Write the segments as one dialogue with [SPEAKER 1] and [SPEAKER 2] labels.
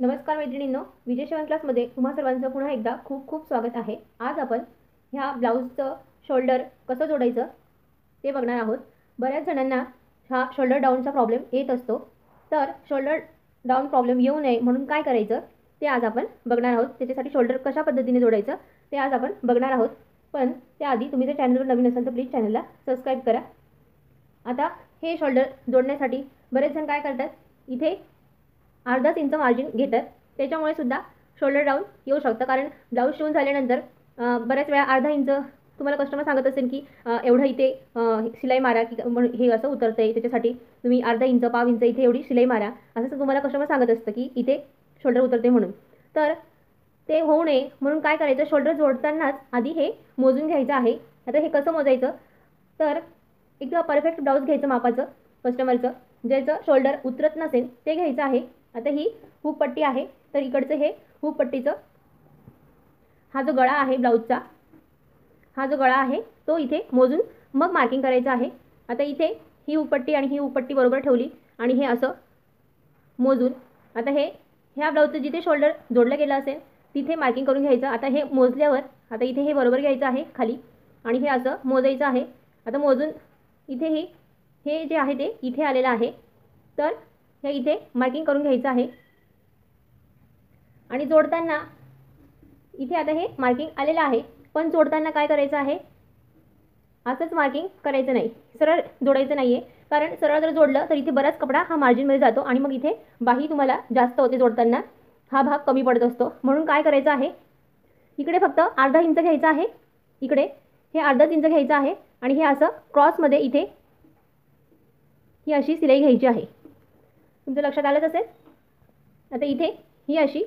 [SPEAKER 1] नमस्कार मैत्रिणींनो, विजय शिवण क्लासमध्ये तुम्हा सर्वांचं पुन्हा एकदा खूप खूप स्वागत आहे। आज आपण ह्या ब्लाऊजचं शोल्डर कसं जोडायचं ते बघणार आहोत। बऱ्याच जणांना हा शोल्डर डाऊनचा प्रॉब्लेम येत असतो, तर शोल्डर डाऊन प्रॉब्लेम येऊ नये म्हणून काय करायचं ते आज आपण बघणार आहोत। त्याच्यासाठी शोल्डर कशा पद्धतीने जोडायचं ते आज आपण बघणार आहोत। पण त्याआधी तुम्ही जर चॅनलवर नवीन असाल तर प्लीज चॅनलला सबस्क्राइब करा। आता हे शोल्डर जोडण्यासाठी बरेच जण काय करतात, इथे अर्धा इंच मार्जिन घेतात, त्याच्यामुळे सुद्धा शोल्डर डाऊन येऊ शकतं। कारण ब्लाऊज शिवून झाल्यानंतर बऱ्याच वेळा अर्धा इंच तुम्हाला कस्टमर सांगत असेल की एवढं इथे शिलाई मारा की हे असं उतरतंय, त्याच्यासाठी तुम्ही अर्धा इंच पाव इंच इथे एवढी शिलाई मारा असं तुम्हाला कस्टमर सांगत असतं की इथे शोल्डर उतरते म्हणून। तर ते होऊ नये म्हणून काय करायचं, शोल्डर जोडतानाच आधी हे मोजून घ्यायचं आहे। आता हे कसं मोजायचं, तर एकदम परफेक्ट ब्लाऊज घ्यायचं मापाचं कस्टमरचं, ज्याचं शोल्डर उतरत नसेल ते घ्यायचं आहे। आता ही हुक पट्टी आहे, तर इकडचं हे हुक पट्टीचं हा जो गळा आहे ब्लाऊजचा, हा जो गळा आहे तो इथे मोजून मग मार्किंग करायचं आहे। आता इथे ही हुक पट्टी आणि ही हुक पट्टी बरोबर ठेवली आणि हे असं मोजून आता ह्या ब्लाऊजचं जिथे शोल्डर जोडलं गेलं असेल तिथे मार्किंग करून घ्यायचं। आता हे मोजल्यावर आता इथे हे बरोबर घ्यायचं आहे खाली आणि हे असं मोजायचं आहे। आता मोजून इथे हे जे आहे ते इथे आलेलं आहे, तर हे इथे मार्किंग करून घ्यायचं आहे। आणि जोडताना इथे आता हे मार्किंग आलेलं आहे, पण जोडताना काय करायचं आहे, असंच मार्किंग करायचं नाही, सरळ जोडायचं नाहीये। कारण सरळ जर जोडलं तर इथे बराच कपडा हा मार्जिनमध्ये जातो आणि मग इथे बाही तुम्हाला जास्त होते, जोडताना हा भाग कमी पडत असतो। म्हणून काय करायचं आहे, इकडे फक्त अर्धा इंच घ्यायचा आहे, इकडे हे अर्धाच इंच घ्यायचं आहे आणि हे असं क्रॉसमध्ये इथे ही अशी शिलाई घ्यायची आहे। तुमचं लक्षात आलंच असेल। आता इथे ही अशी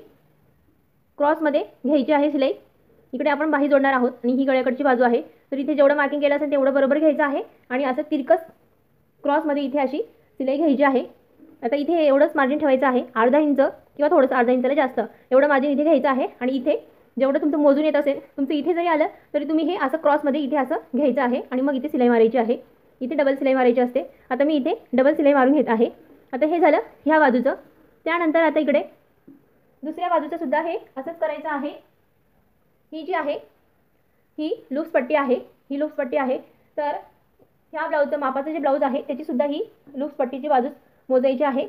[SPEAKER 1] क्रॉसमध्ये घ्यायची आहे शिलाई। इकडे आपण बाही जोडणार आहोत आणि ही गळ्याकडची बाजू आहे, तर इथे जेवढं मार्किंग केलं असेल तेवढं बरोबर घ्यायचं आहे आणि असं तिरकस क्रॉसमध्ये इथे अशी शिलाई घ्यायची आहे। आता इथे एवढंच मार्जिन ठेवायचं आहे, अर्धा इंच किंवा थोडंसं अर्धा इंचाला जास्त एवढं मार्जिन इथे घ्यायचं आहे। आणि इथे जेवढं तुमचं मोजून येत असेल, तुमचं इथे जरी आलं तरी तुम्ही हे असं क्रॉसमध्ये इथे असं घ्यायचं आहे आणि मग इथे शिलाई मारायची आहे। इथे डबल शिलाई मारायची असते। आता मी इथे डबल शिलाई मारून घेत आहे। आता हे झालं ह्या बाजूचं। त्यानंतर आता इकडे दुसऱ्या बाजूचं सुद्धा हे असंच करायचं आहे। ही जी आहे ही लूज पट्टी आहे, ही लूज पट्टी आहे। तर ह्या ब्लाऊजचं मापाचं जे ब्लाऊज आहे त्याची सुद्धा ही लूज पट्टीची बाजू मोजायची आहे।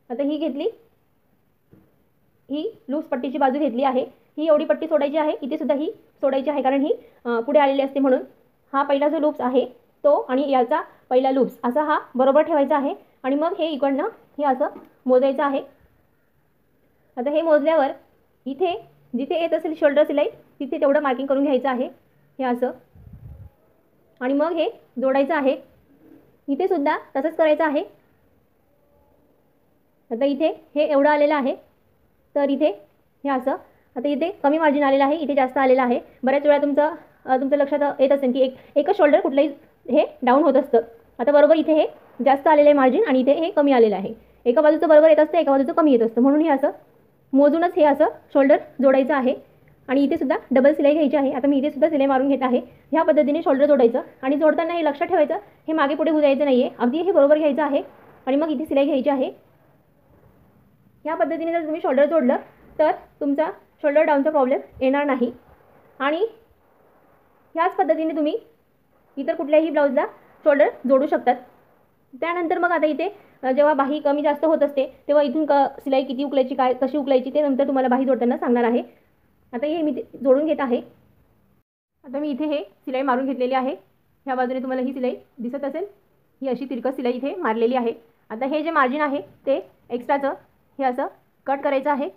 [SPEAKER 1] आता ही घेतली, ही लूज पट्टीची बाजू घेतली आहे, ही एवढी पट्टी सोडायची आहे, इथे सुद्धा ही सोडायची आहे कारण ही पुढे आलेली असते म्हणून। हा पहिला जो लूप्स आहे तो आणि याचा पहिला लूप्स असा हा बरोबर ठेवायचा आहे आणि मग हे इकडनं हे असं मोजायचं आहे। आता हे मोजल्यावर इथे जिथे येत असेल शोल्डर शिलाई तिथे तेवढं मार्किंग करून घ्यायचं आहे, हे असं, आणि मग हे जोडायचं आहे। इथे सुद्धा तसंच करायचं आहे। आता इथे हे एवढं आलेलं आहे, तर इथे हे असं, आता इथे कमी मार्जिन आलेलं आहे, इथे जास्त आलेलं आहे। बऱ्याच वेळा तुमचं लक्षात येत असेल की एकच शोल्डर कुठलाही हे डाऊन होत असतं। आता बरोबर इथे हे जास्त आलेलं आहे मार्जिन आणि इथे हे कमी आलेलं आहे। एका बाजूचं बरोबर येत असतं, एका बाजूचं कमी येत असतं, म्हणून हे असं मोजूनच हे असं शोल्डर जोडायचं आहे। आणि इथे सुद्धा डबल शिलाई घ्यायची आहे। आता मी इथे सुद्धा शिलाई मारून घेत आहे। ह्या पद्धतीने शोल्डर जोडायचं आणि जोडताना हे लक्षात ठेवायचं, हे मागे पुढे घुसायचं नाहीये, अगदी हे बरोबर घ्यायचं आहे आणि मग इथे शिलाई घ्यायची आहे। ह्या पद्धतीने जर तुम्ही शोल्डर जोडलं तर तुमचा शोल्डर डाऊनचा प्रॉब्लेम येणार नाही। आणि ह्याच पद्धतीने तुम्ही इतर कुठल्याही ब्लाऊजला शोल्डर जोडू शकतात। त्यानंतर मग आता इथे जेव्हा बाही कमी जास्त होत असते तेव्हा इथून शिलाई किती उकलायची, काय कशी उकलायची ते नंतर तुम्हाला बाही जोडताना सांगणार आहे। आता हे मी जोडून घेत आहे। आता मी इथे हे शिलाई मारून घेतलेली आहे। ह्या बाजूने तुम्हाला ही शिलाई दिसत असेल, ही अशी तिरकस शिलाई इथे मारलेली आहे। आता हे जे मार्जिन आहे ते एक्स्ट्राचं हे असं कट करायचं आहे।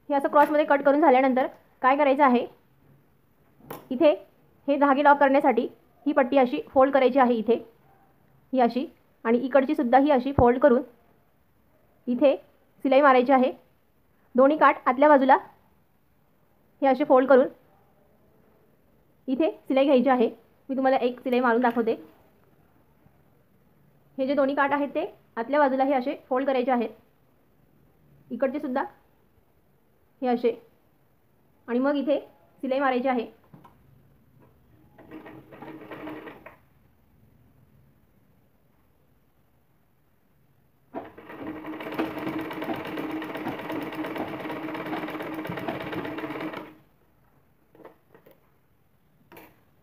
[SPEAKER 1] हे असं क्रॉसमध्ये कट करून झाल्यानंतर काय करायचं आहे, इथे हे धागे लॉक करण्यासाठी ही पट्टी अशी फोल्ड करायची आहे, इथे ही अशी, आणि इकडची सुद्धा ही अशी फोल्ड करून इथे शिलाई मारायची आहे। दोन्ही काठ आतल्या बाजूला हे असे फोल्ड करून इथे शिलाई घ्यायची आहे। मी तुम्हाला एक शिलाई मारून दाखवते। हे जे दोन्ही काठ आहेत ते आतल्या बाजूला हे असे फोल्ड करायचे आहेत, इकडचे सुद्धा हे असे, आणि मग इथे शिलाई मारायची आहे।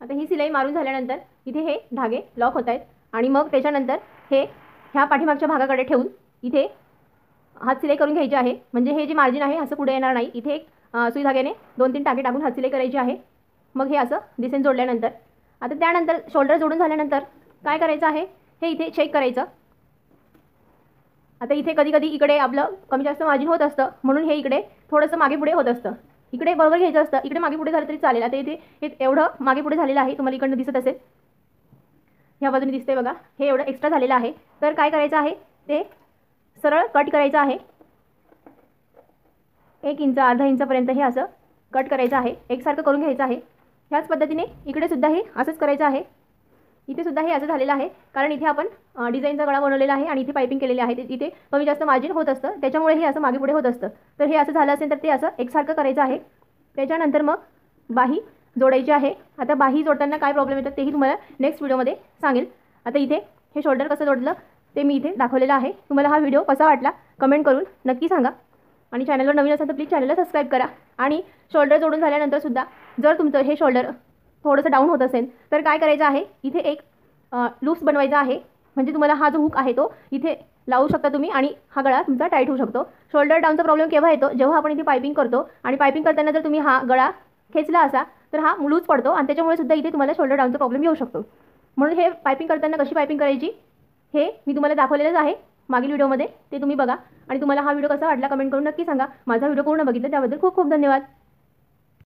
[SPEAKER 1] आता ही सिलाई मारून झाल्यानंतर इथे हे धागे लॉक होत आहेत आणि मग त्याच्यानंतर हे ह्या पाठीमागच्या भागाकडे ठेवून इथे हात सिलाई करून घ्यायची आहे. म्हणजे हे जे मार्जिन आहे असं पुढे येणार नाही. इथे एक सुई धाग्याने 2-3 टाके टाकून हात सिलाई करायची आहे. मग हे असं डिझाईन जोडल्यानंतर आता त्यानंतर शोल्डर जोडून झाल्यानंतर काय करायचं आहे, हे इथे चेक करायचं. आता इथे कधी कधी इकडे आपलं कमी जास्त मार्जिन होत असतं, म्हणून हे इकडे थोडंसं मागे पुढे होत असतं. इकडे बरोबर घ्यायचं असतं, इकडे मागे पुढे झालं तरी चालेल. आता इथे हे एवढं मागे पुढे झालेलं आहे, तुम्हाला इकडनं दिसत असेल, ह्या बाजूने दिसते बघा, हे एवढं एक्स्ट्रा झालेलं आहे. तर काय करायचं आहे, ते सरळ कट करायचं आहे. 1 इंच अर्धा इंचापर्यंत हे असं कट करायचं आहे. एकसारखं करून घ्यायचं आहे. ह्याच पद्धतीने इकडे सुद्धा हे असंच करायचं आहे. इथे सुद्धा हे असं झालेलं आहे, कारण इथे आपण डिझाईनचा गळा बनवलेला आहे आणि इथे पायपिंग केलेली आहे. इथे कमी जास्त मार्जिन होत असतं, त्याच्यामुळे हे असं मागे पुढे होत असतं. तर हे असं झालं असेल तर ते असं एकसारखं करायचं आहे. त्याच्यानंतर मग बाही जोडायची आहे. आता बाही जोडताना काय प्रॉब्लेम येतात तेही तुम्हाला नेक्स्ट व्हिडिओमध्ये सांगेल. आता इथे हे शोल्डर कसं जोडलं ते मी इथे दाखवलेलं आहे. तुम्हाला हा व्हिडिओ कसा वाटला कमेंट करून नक्की सांगा. आणि चॅनलवर नवीन असेल तर प्लीज चॅनलला सबस्क्राईब करा. आणि शोल्डर जोडून झाल्यानंतर सुद्धा जर तुमचं हे शोल्डर थोडंसं डाऊन होत असेल तर काय करायचं आहे, इथे एक लूप्स बनवायचा आहे. म्हणजे तुम्हाला हा जो हुक आहे तो इथे लावू शकता तुम्ही आणि हा गळा तुमचा टाईट होऊ शकतो. शोल्डर डाऊनचा प्रॉब्लेम केव्हा येतो, जेव्हा आपण इथे पायपिंग करतो आणि पायपिंग करताना जर तुम्ही हा गळा खेचला असा तर हा लूज पडतो आणि त्याच्यामुळे सुद्धा इथे तुम्हाला शोल्डर डाऊनचा प्रॉब्लेम येऊ शकतो. म्हणून हे पायपिंग करताना कशी पायपिंग करायची हे मी तुम्हाला दाखवलेलंच आहे मागील व्हिडिओमध्ये, ते तुम्ही बघा. आणि तुम्हाला हा व्हिडिओ कसा वाटला कमेंट करून नक्की सांगा. माझा व्हिडिओ पूर्ण बघितला त्याबद्दल खूप खूप धन्यवाद.